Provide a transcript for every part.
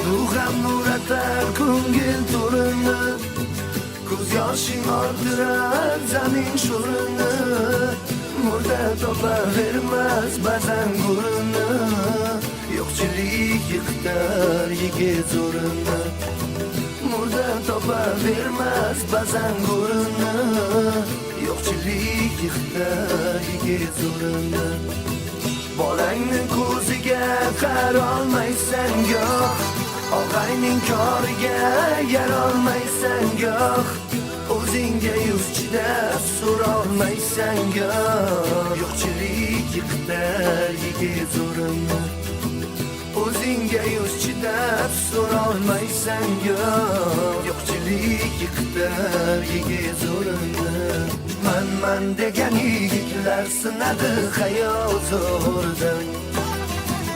ruham nur atar ko'ngil to'rini, ko'z yoshing orttirar zamin sho'rini, murda topavermas ba'zan go'rini, yo'qchilik yiqitar yigit zo'rini, murda topavermas ba'zan go'rini, yo'qchilik yiqitar yigit zo'rini. Bolangni ko'ziga qarolmaysan goh, og'ayning koriga yarolmaysan goh, o'zingga yuz chidab so'rolmaysan goh, yo'qchilik yiqitar yigit zo'rini, o'zingga yuz chidab so'rolmaysan goh, yo'qchilik yiqitar yigit zo'rini. Man degan yigitlar sinadi hayot zo'rdan,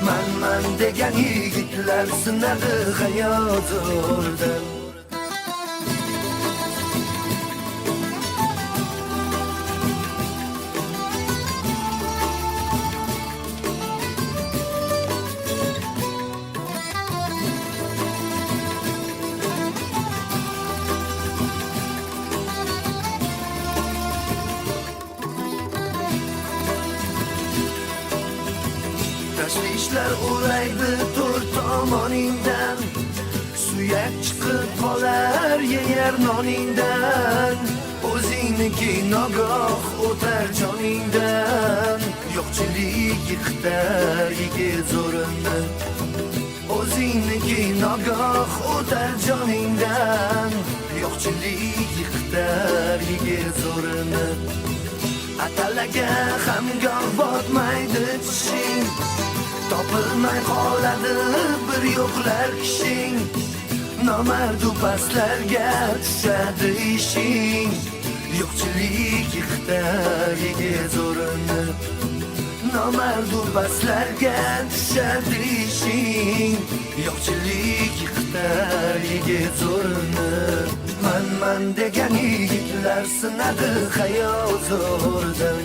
man degan yigitlar sinadi hayot zo'rdan. Tashvishlar o'raydi to'rt tomoningdan, suyak chiqib qolar yeyar noningdan, o'zingniki nogoh o'tar joningdan, yo'qchilik yiqitar yigit zo'rini, o'zingniki nogoh o'tar joningdan, yo'qchilik yiqitar yigit zo'rini. Atalaga ham goh botmaydi tishing, topilmay qoladi bir yo'qlar kishing, nomardu pastlarga tushadi ishing, yo'qchilik yiqitar yigit zo'rini, nomardu pastlarga tushadi ishing, yo'qchilik yiqitar yigit zo'rini. Man degan yigitlar sinadi hayot zo'rdan.